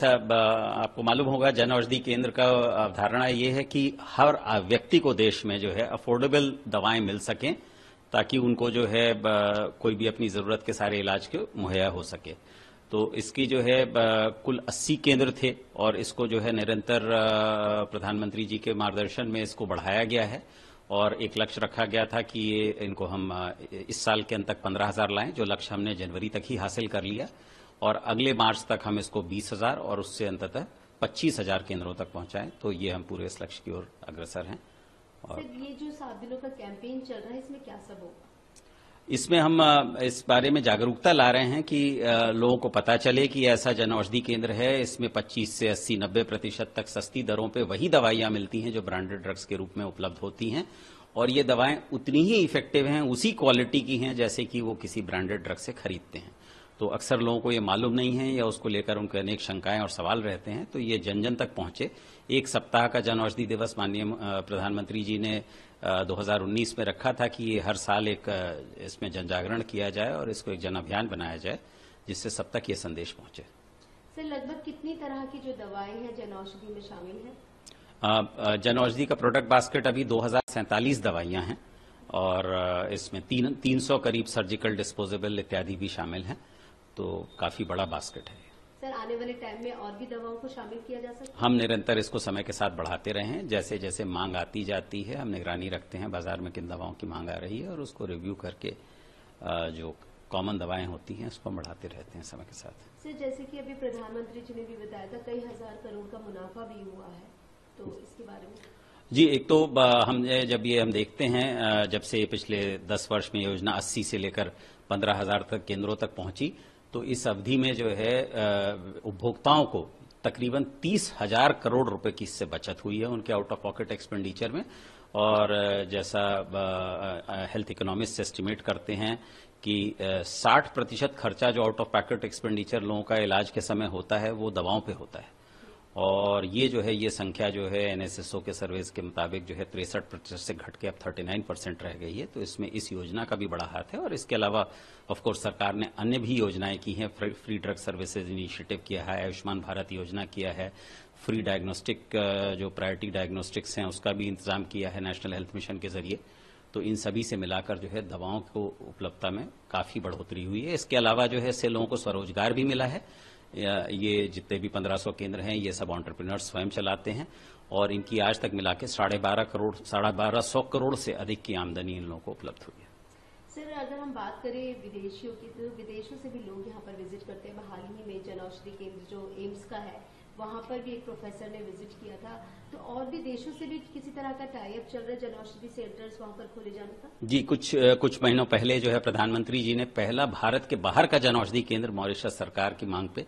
आपको मालूम होगा जन औषधि केंद्र का अवधारणा ये है कि हर व्यक्ति को देश में जो है अफोर्डेबल दवाएं मिल सकें ताकि उनको जो है कोई भी अपनी जरूरत के सारे इलाज के मुहैया हो सके। तो इसकी जो है कुल 80 केंद्र थे और इसको जो है निरंतर प्रधानमंत्री जी के मार्गदर्शन में इसको बढ़ाया गया है और एक लक्ष्य रखा गया था कि इनको हम इस साल के अंत तक 15,000 लाएं, जो लक्ष्य हमने जनवरी तक ही हासिल कर लिया और अगले मार्च तक हम इसको 20,000 और उससे अंततः 25,000 केंद्रों तक पहुंचाएं। तो ये हम पूरे इस लक्ष्य की ओर अग्रसर हैं। और ये जो 7 दिनों का कैंपेन चल रहा है इसमें क्या सब होगा? इसमें हम इस बारे में जागरूकता ला रहे हैं कि लोगों को पता चले कि ऐसा जन औषधि केंद्र है। इसमें 25 से 80-90% तक सस्ती दरों पे वही दवाइयां मिलती हैं जो ब्रांडेड ड्रग्स के रूप में उपलब्ध होती हैं और ये दवाएं उतनी ही इफेक्टिव हैं, उसी क्वालिटी की हैं जैसे कि वो किसी ब्रांडेड ड्रग से खरीदते हैं। तो अक्सर लोगों को ये मालूम नहीं है या उसको लेकर उनके अनेक शंकाएं और सवाल रहते हैं। तो ये जन जन तक पहुंचे। एक सप्ताह का जन औषधि दिवस माननीय प्रधानमंत्री जी ने 2019 में रखा था कि ये हर साल एक इसमें जन जागरण किया जाए और इसको एक जन अभियान बनाया जाए जिससे सब तक ये संदेश पहुंचे। सर, लगभग कितनी तरह की जो दवाएं हैं जन औषधि में शामिल है? जन औषधि का प्रोडक्ट बास्केट अभी 2047 दवाइयां हैं और इसमें 300 करीब सर्जिकल डिस्पोजेबल इत्यादि भी शामिल हैं। तो काफी बड़ा बास्केट है। सर, आने वाले टाइम में और भी दवाओं को शामिल किया जा सकता है? हम निरंतर इसको समय के साथ बढ़ाते रहे हैं। जैसे जैसे मांग आती जाती है हम निगरानी रखते हैं बाजार में किन दवाओं की मांग आ रही है और उसको रिव्यू करके जो कॉमन दवाएं होती हैं उसको बढ़ाते रहते हैं समय के साथ। सर, जैसे कि अभी प्रधानमंत्री जी ने भी बताया था कई हजार करोड़ का मुनाफा भी हुआ है, तो इसके बारे में? जी, एक तो जब हम देखते हैं जब से पिछले 10 वर्ष में योजना 80 से लेकर 15,000 तक केंद्रों तक पहुंची तो इस अवधि में जो है उपभोक्ताओं को तकरीबन 30,000 करोड़ रुपए की इससे बचत हुई है उनके आउट ऑफ पॉकेट एक्सपेंडिचर में। और जैसा हेल्थ इकोनॉमिस्ट एस्टिमेट करते हैं कि 60% खर्चा जो आउट ऑफ पॉकेट एक्सपेंडिचर लोगों का इलाज के समय होता है वो दवाओं पे होता है। और ये जो है ये संख्या जो है एनएसएसओ के सर्वेस के मुताबिक जो है 63% से घट के अब 39% रह गई है। तो इसमें इस योजना का भी बड़ा हाथ है और इसके अलावा ऑफ कोर्स सरकार ने अन्य भी योजनाएं की हैं। फ्री ड्रग सर्विसेज इनिशिएटिव किया है, आयुष्मान भारत योजना किया है, फ्री डायग्नोस्टिक जो प्रायोरिटी डायग्नोस्टिक्स हैं उसका भी इंतजाम किया है नेशनल हेल्थ मिशन के जरिए। तो इन सभी से मिलाकर जो है दवाओं को उपलब्धता में काफी बढ़ोतरी हुई है। इसके अलावा जो है इससे लोगों को स्वरोजगार भी मिला है। ये जितने भी 1500 केंद्र हैं ये सब एंटरप्रेन्योर्स स्वयं चलाते हैं और इनकी आज तक मिला के 12,500 करोड़ से अधिक की आमदनी इन लोगों को उपलब्ध हुई है। सर, अगर हम बात करें विदेशियों की तो विदेशों से भी लोग यहाँ पर विजिट करते हैं। हाल ही में जन औषधि केंद्र जो एम्स का है वहां पर भी एक प्रोफेसर ने विजिट किया था। तो और भी देशों से भी किसी तरह का टाई अप चल रहा है जन औषधि सेंटर्स वहां पर खोले जाने का? जी, कुछ महीनों पहले जो है प्रधानमंत्री जी ने पहला भारत के बाहर का जन औषधि केंद्र मॉरिशस सरकार की मांग पे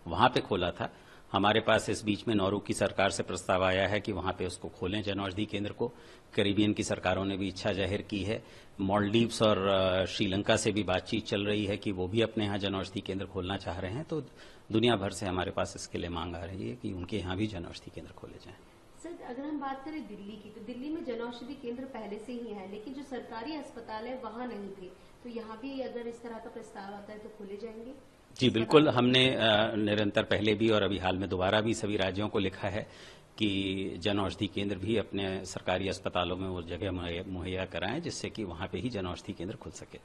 वहां पे खोला था। हमारे पास इस बीच में नौरू की सरकार से प्रस्ताव आया है कि वहां पे उसको खोलें जन औषधि केंद्र को। कैरिबियन की सरकारों ने भी इच्छा जाहिर की है। मालदीव्स और श्रीलंका से भी बातचीत चल रही है कि वो भी अपने यहाँ जन औषधि केंद्र खोलना चाह रहे हैं। तो दुनिया भर से हमारे पास इसके लिए मांग आ रही है कि उनके यहाँ भी जन औषधि केंद्र खोले जाएं। सर, अगर हम बात करें दिल्ली की तो दिल्ली में जन औषधि केंद्र पहले से ही है लेकिन जो सरकारी अस्पताल है वहां नहीं थे। तो यहाँ भी अगर इस तरह का प्रस्ताव आता है तो खोले जाएंगे? जी बिल्कुल, हमने निरंतर पहले भी और अभी हाल में दोबारा भी सभी राज्यों को लिखा है कि जन औषधि केंद्र भी अपने सरकारी अस्पतालों में वो जगह मुहैया कराएं जिससे कि वहां पे ही जन औषधि केंद्र खुल सके।